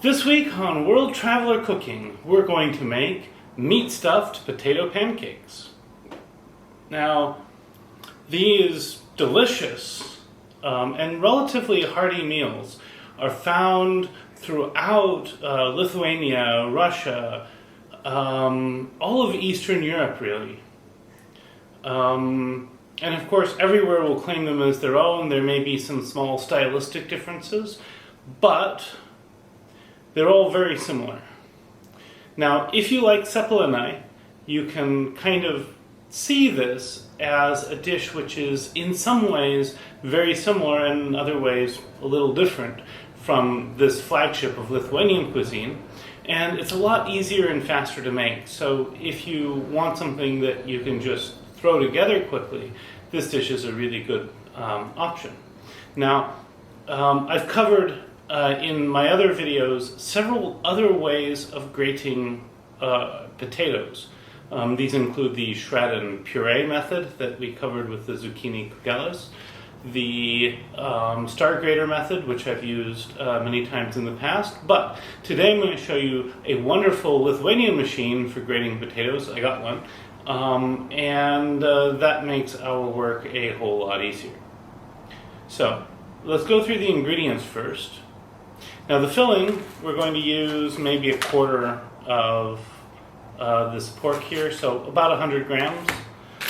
This week on World Traveler Cooking, we're going to make meat-stuffed potato pancakes. Now, these delicious and relatively hearty meals are found throughout Lithuania, Russia, all of Eastern Europe, really. And of course, everywhere will claim them as their own. There may be some small stylistic differences, but they're all very similar. Now, if you like cepelinai, you can kind of see this as a dish which is in some ways very similar and in other ways a little different from this flagship of Lithuanian cuisine. And it's a lot easier and faster to make. So if you want something that you can just throw together quickly, this dish is a really good option. Now, I've covered in my other videos several other ways of grating potatoes. These include the shred and puree method that we covered with the zucchini kugeles, the star grater method, which I've used many times in the past, but today I'm going to show you a wonderful Lithuanian machine for grating potatoes. I got one, and that makes our work a whole lot easier. So let's go through the ingredients first. Now the filling, we're going to use maybe a quarter of this pork here, so about 100 grams.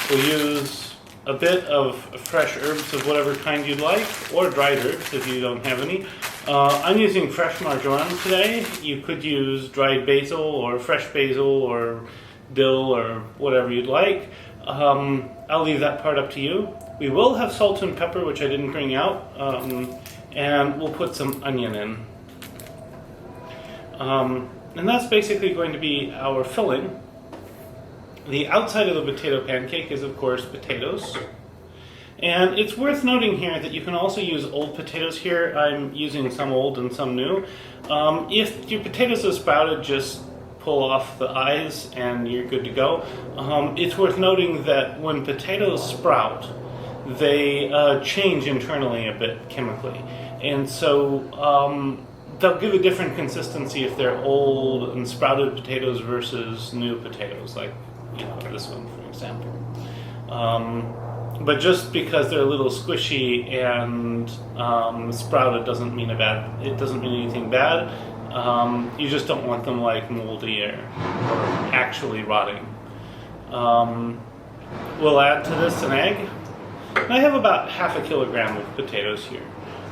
We'll use a bit of fresh herbs of whatever kind you'd like, or dried herbs if you don't have any. I'm using fresh marjoram today. You could use dried basil or fresh basil or dill or whatever you'd like. I'll leave that part up to you. We will have salt and pepper, which I didn't bring out, and we'll put some onion in. And that's basically going to be our filling. The outside of the potato pancake is, of course, potatoes. And it's worth noting here that you can also use old potatoes here. I'm using some old and some new. If your potatoes are sprouted, just pull off the eyes and you're good to go. It's worth noting that when potatoes sprout, they change internally a bit chemically. And so they'll give a different consistency if they're old and sprouted potatoes versus new potatoes, like this one, for example. But just because they're a little squishy and sprouted doesn't mean anything bad. You just don't want them like moldy or actually rotting. We'll add to this an egg. And I have about half a kilogram of potatoes here.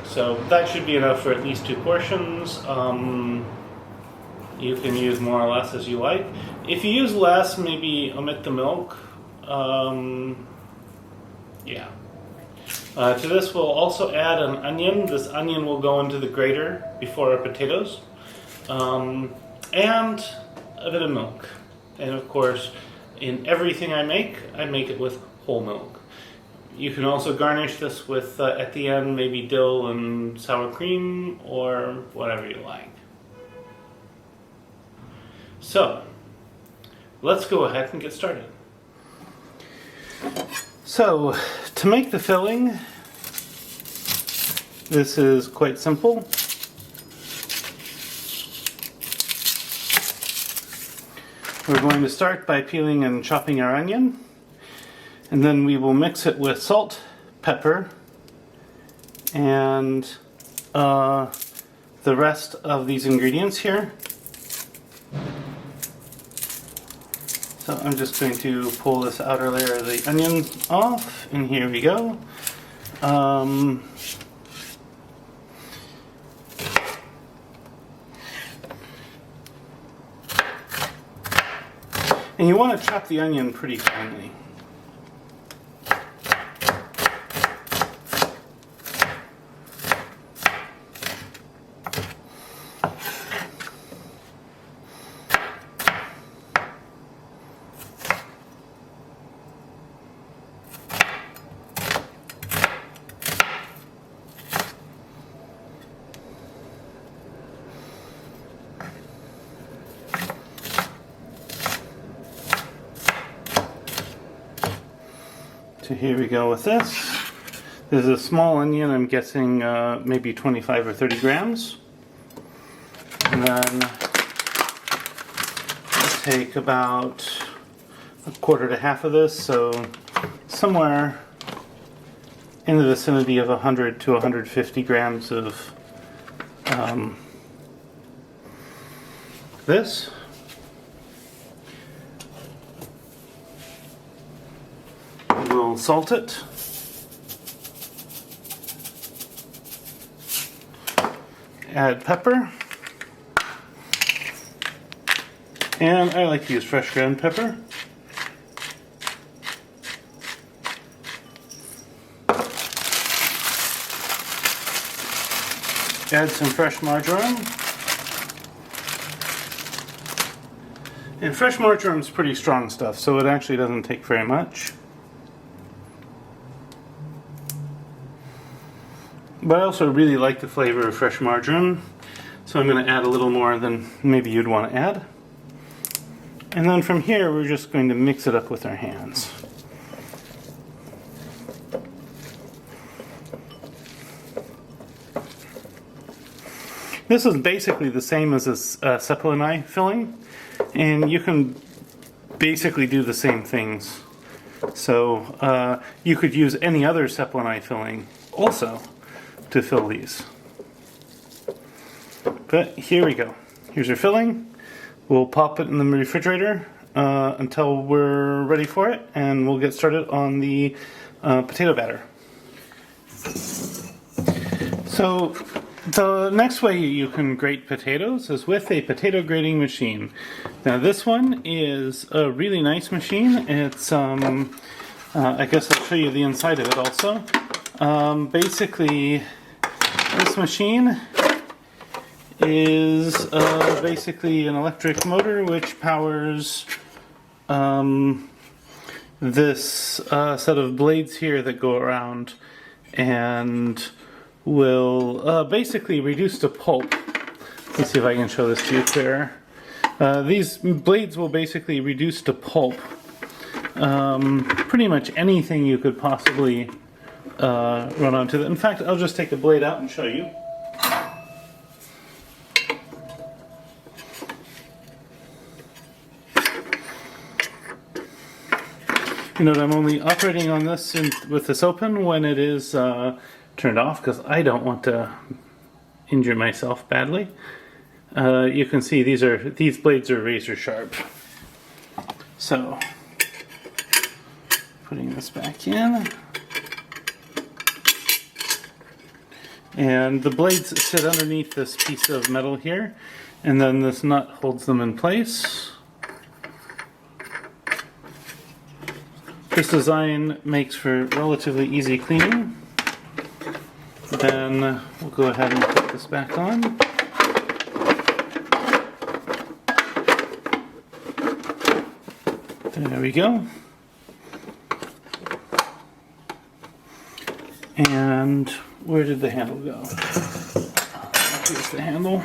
So that should be enough for at least 2 portions. You can use more or less as you like. If you use less, maybe omit the milk. To this we'll also add an onion. This onion will go into the grater before our potatoes. And a bit of milk. And of course, in everything I make it with whole milk. You can also garnish this with, at the end, maybe dill and sour cream or whatever you like. So, let's go ahead and get started. So, to make the filling, this is quite simple. We're going to start by peeling and chopping our onion. And then we will mix it with salt, pepper, and the rest of these ingredients here. So I'm just going to pull this outer layer of the onion off, and here we go. And you want to chop the onion pretty finely. So here we go with this. This is a small onion, I'm guessing maybe 25 or 30 grams. And And then I'll take about a quarter to half of this, so somewhere in the vicinity of 100 to 150 grams of this. We'll salt it. Add pepper. And I like to use fresh ground pepper. Add some fresh marjoram. And fresh marjoram is pretty strong stuff, so it actually doesn't take very much. But I also really like the flavor of fresh marjoram, so I'm going to add a little more than maybe you'd want to add. And then from here, we're just going to mix it up with our hands. This is basically the same as a cepelinai filling, and you can basically do the same things. So you could use any other cepelinai filling also to fill these. But here we go. Here's your filling. We'll pop it in the refrigerator until we're ready for it, and we'll get started on the potato batter. So the next way you can grate potatoes is with a potato grating machine. Now this one is a really nice machine. It's I guess I'll show you the inside of it also. Basically, this machine is basically an electric motor which powers this set of blades here that go around and will basically reduce to pulp. Let's see if I can show this to you clearer. These blades will basically reduce to pulp pretty much anything you could possibly run onto them. In fact, I'll just take the blade out and show you. You note I'm only operating on this with this open when it is turned off, because I don't want to injure myself badly. You can see these blades are razor sharp. So, putting this back in. And the blades sit underneath this piece of metal here, and then this nut holds them in place. This design makes for relatively easy cleaning. Then we'll go ahead and put this back on. There we go. And where did the handle go? Here's the handle.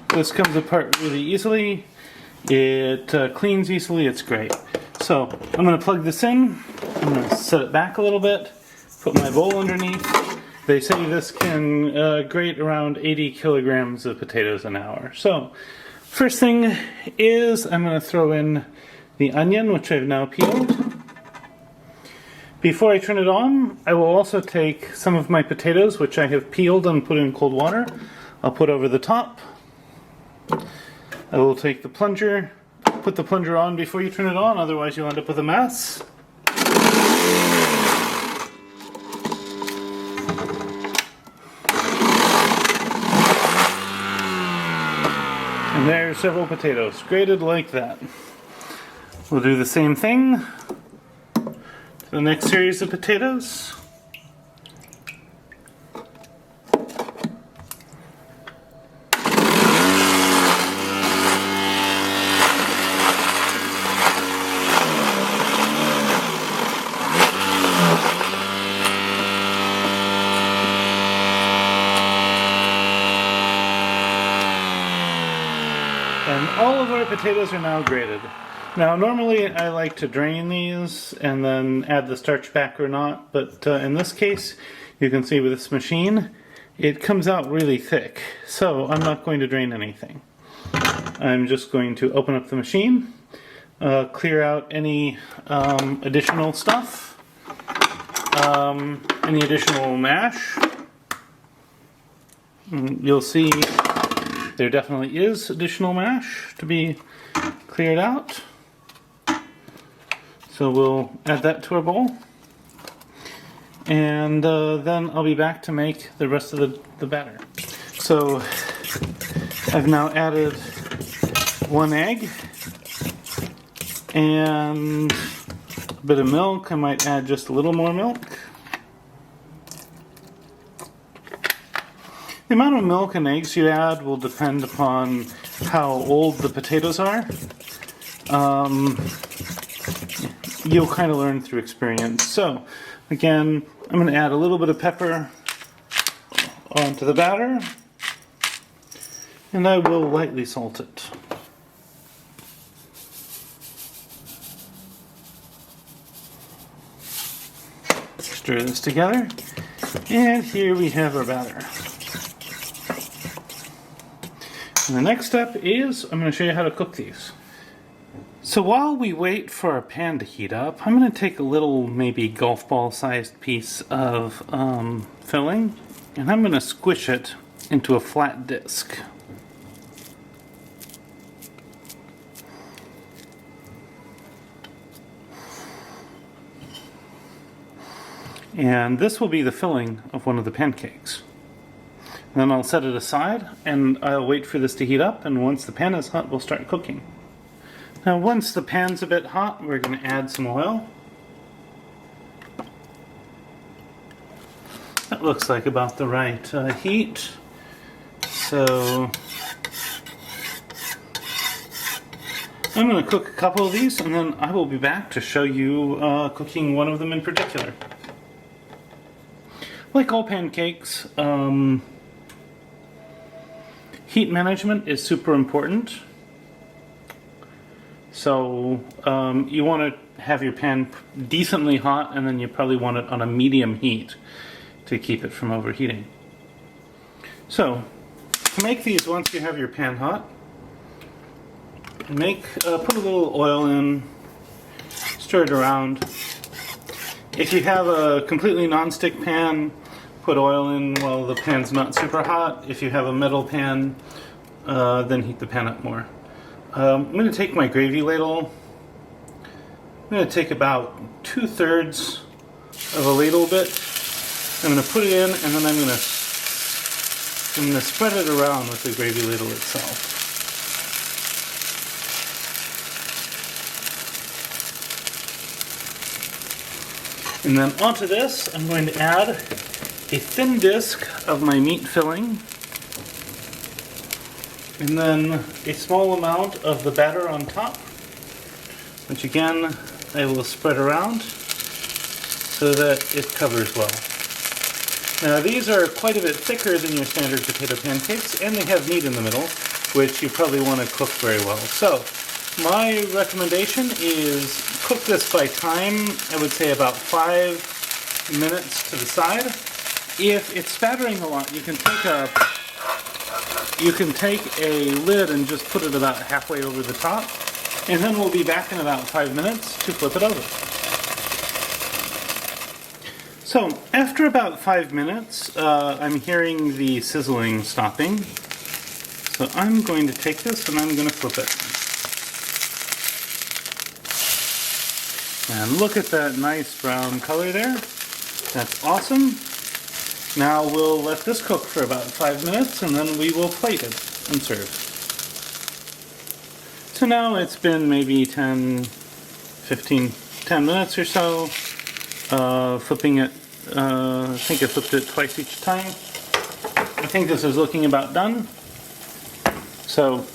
This comes apart really easily. It cleans easily. It's great. So I'm going to plug this in. I'm going to set it back a little bit. Put my bowl underneath. They say this can grate around 80 kilograms of potatoes an hour. So first thing is I'm going to throw in the onion, which I've now peeled. Before I turn it on, I will also take some of my potatoes, which I have peeled and put in cold water. I'll put over the top. I will take the plunger, put the plunger on before you turn it on, otherwise you'll end up with a mess. And there's several potatoes, grated like that. We'll do the same thing to the next series of potatoes. And all of our potatoes are now grated. Now normally I like to drain these and then add the starch back or not, but in this case you can see with this machine it comes out really thick, so I'm not going to drain anything. I'm just going to open up the machine, clear out any additional stuff, any additional mash. You'll see there definitely is additional mash to be cleared out. So we'll add that to our bowl. And then I'll be back to make the rest of the batter. So I've now added 1 egg and a bit of milk. I might add just a little more milk. The amount of milk and eggs you add will depend upon how old the potatoes are. You'll kind of learn through experience. So again, I'm going to add a little bit of pepper onto the batter, and I will lightly salt it. Stir this together, and here we have our batter. And the next step is I'm going to show you how to cook these. So while we wait for our pan to heat up, I'm going to take a little, maybe golf ball sized piece of filling, and I'm going to squish it into a flat disc. And this will be the filling of one of the pancakes. And then I'll set it aside and I'll wait for this to heat up, and once the pan is hot, we'll start cooking. Now once the pan's a bit hot, we're going to add some oil. That looks like about the right heat. So I'm going to cook a couple of these, and then I will be back to show you cooking one of them in particular. Like all pancakes, heat management is super important. So you want to have your pan decently hot, and then you probably want it on a medium heat to keep it from overheating. So to make these, once you have your pan hot, put a little oil in, stir it around. If you have a completely non-stick pan, put oil in while the pan's not super hot. If you have a metal pan, then heat the pan up more. I'm going to take my gravy ladle. I'm going to take about 2/3 of a ladle bit. I'm going to put it in, and then I'm going to spread it around with the gravy ladle itself. And then onto this, I'm going to add a thin disc of my meat filling, and then a small amount of the batter on top, which again I will spread around so that it covers well. Now these are quite a bit thicker than your standard potato pancakes, and they have meat in the middle, which you probably want to cook very well. So my recommendation is cook this by time. I would say about 5 minutes to the side. If it's spattering a lot, you can take a lid and just put it about halfway over the top, and then we'll be back in about 5 minutes to flip it over. So after about 5 minutes, I'm hearing the sizzling stopping. So I'm going to take this and I'm going to flip it. And look at that nice brown color there. That's awesome. Now we'll let this cook for about 5 minutes, and then we will plate it and serve. So now it's been maybe 10 minutes or so. Flipping it, I think I flipped it twice each time. I think this is looking about done. So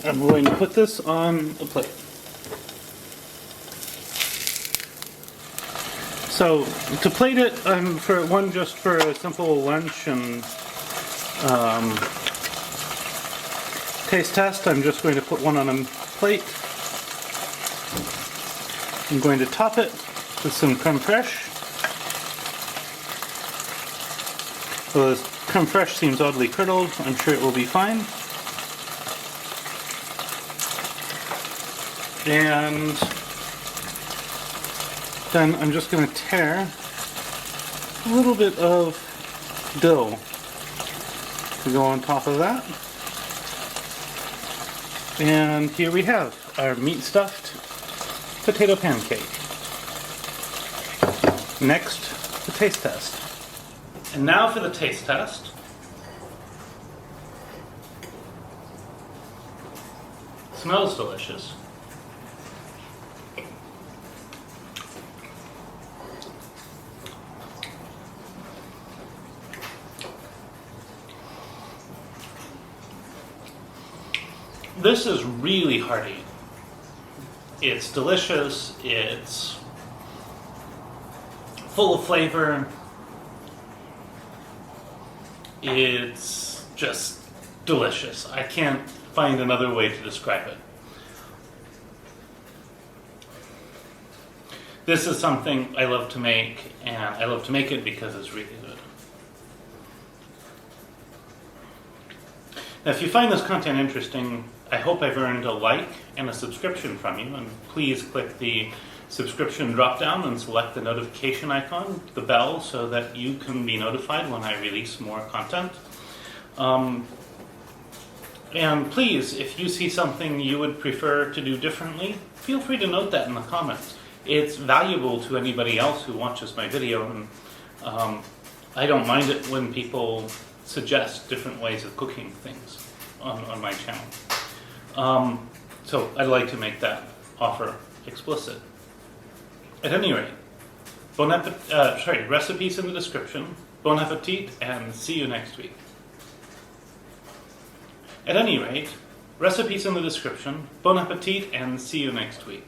I'm going to put this on a plate. So to plate it, just for a simple lunch and Taste test, I'm just going to put one on a plate. I'm going to top it with some creme fraiche. Although this creme fraiche seems oddly curdled, I'm sure it will be fine. And then I'm just going to tear a little bit of dill to go on top of that. And here we have our meat stuffed potato pancake. Next, the taste test. And now for the taste test. Smells delicious. This is really hearty. It's delicious, it's full of flavor, it's just delicious. I can't find another way to describe it. This is something I love to make, and I love to make it because it's really good. Now, if you find this content interesting, I hope I've earned a like and a subscription from you, and please click the subscription drop down and select the notification icon, the bell, so that you can be notified when I release more content. And please, if you see something you would prefer to do differently, feel free to note that in the comments. It's valuable to anybody else who watches my video, and I don't mind it when people suggest different ways of cooking things on my channel. So I'd like to make that offer explicit. At any rate, recipes in the description. Bon appetit, and see you next week. At any rate, recipes in the description. Bon appetit, and see you next week.